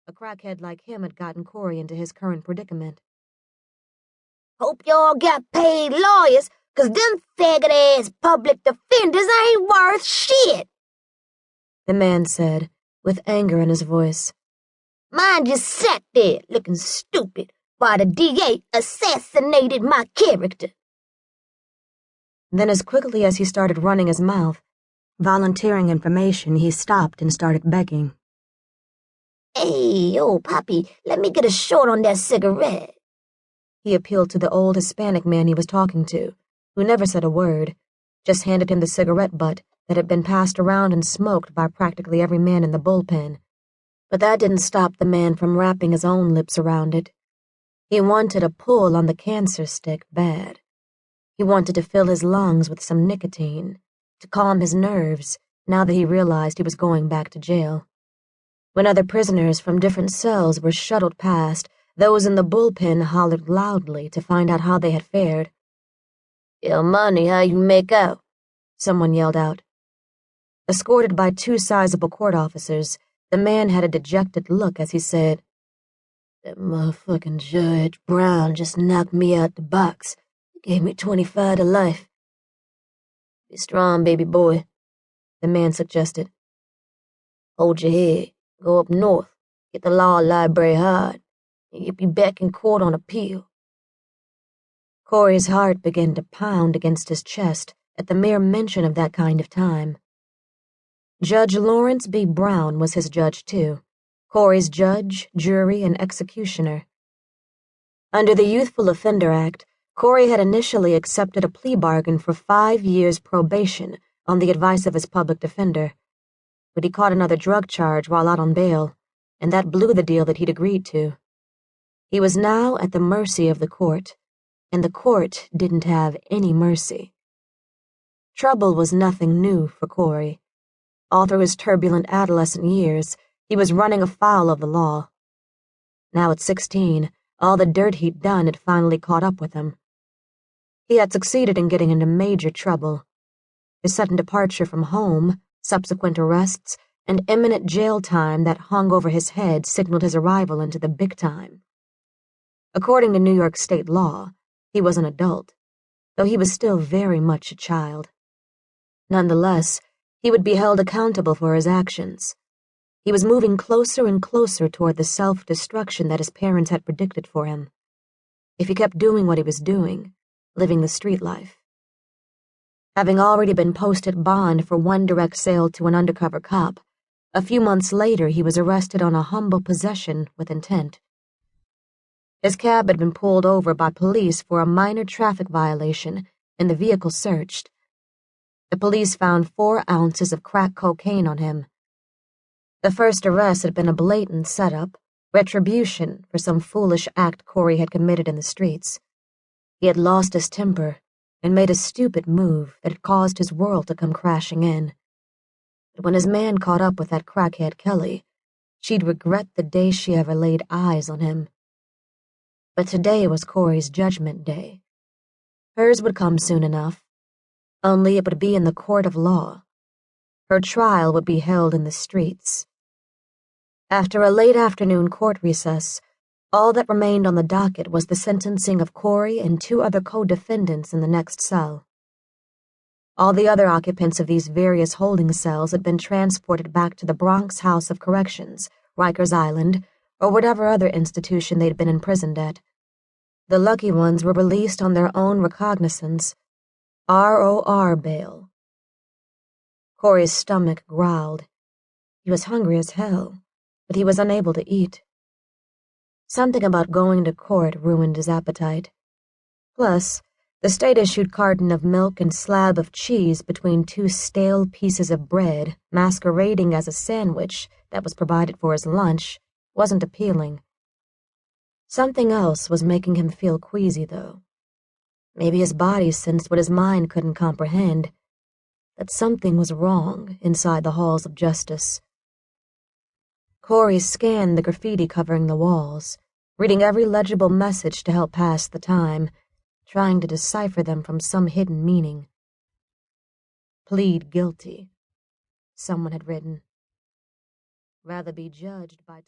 A crackhead like him had gotten Corey into his current predicament. "Hope y'all got paid lawyers, 'cause them faggot-ass public defenders ain't worth shit," the man said, with anger in his voice. "Mine just sat there looking stupid while the DA assassinated my character." Then, as quickly as he started running his mouth, volunteering information, he stopped and started begging. "Hey, old Poppy, let me get a short on that cigarette." He appealed to the old Hispanic man he was talking to, who never said a word, just handed him the cigarette butt that had been passed around and smoked by practically every man in the bullpen. But that didn't stop the man from wrapping his own lips around it. He wanted a pull on the cancer stick bad. He wanted to fill his lungs with some nicotine, to calm his nerves now that he realized he was going back to jail. When other prisoners from different cells were shuttled past, those in the bullpen hollered loudly to find out how they had fared. "Yo, money, how you make out?" someone yelled out. Escorted by 2 sizable court officers, the man had a dejected look as he said, "That motherfucking Judge Brown just knocked me out the box. He gave me 25 to life." "Be strong, baby boy," the man suggested. "Hold your head, go up north, get the law library hard, and you'll be back in court on appeal." Corey's heart began to pound against his chest at the mere mention of that kind of time. Judge Lawrence B. Brown was his judge, too. Corey's judge, jury, and executioner. Under the Youthful Offender Act, Corey had initially accepted a plea bargain for 5 years probation on the advice of his public defender. But he caught another drug charge while out on bail, and that blew the deal that he'd agreed to. He was now at the mercy of the court, and the court didn't have any mercy. Trouble was nothing new for Corey. All through his turbulent adolescent years, he was running afoul of the law. Now at 16, all the dirt he'd done had finally caught up with him. He had succeeded in getting into major trouble. His sudden departure from home, subsequent arrests, and imminent jail time that hung over his head signaled his arrival into the big time. According to New York state law, he was an adult, though he was still very much a child. Nonetheless, he would be held accountable for his actions. He was moving closer and closer toward the self-destruction that his parents had predicted for him. If he kept doing what he was doing, living the street life. Having already been posted bond for one direct sale to an undercover cop, a few months later he was arrested on a humble possession with intent. His cab had been pulled over by police for a minor traffic violation, and the vehicle searched. The police found 4 ounces of crack cocaine on him. The first arrest had been a blatant setup, retribution for some foolish act Corey had committed in the streets. He had lost his temper and made a stupid move that had caused his world to come crashing in. But when his man caught up with that crackhead Kelly, she'd regret the day she ever laid eyes on him. But today was Corey's judgment day. Hers would come soon enough, only it would be in the court of law. Her trial would be held in the streets. After a late afternoon court recess, all that remained on the docket was the sentencing of Corey and 2 other co-defendants in the next cell. All the other occupants of these various holding cells had been transported back to the Bronx House of Corrections, Rikers Island, or whatever other institution they'd been imprisoned at. The lucky ones were released on their own recognizance, ROR bail. Corey's stomach growled. He was hungry as hell, but he was unable to eat. Something about going to court ruined his appetite. Plus, the state-issued carton of milk and slab of cheese between 2 stale pieces of bread masquerading as a sandwich that was provided for his lunch wasn't appealing. Something else was making him feel queasy, though. Maybe his body sensed what his mind couldn't comprehend, that something was wrong inside the halls of justice. Corey scanned the graffiti covering the walls, reading every legible message to help pass the time, trying to decipher them from some hidden meaning. Plead guilty, someone had written. Rather be judged by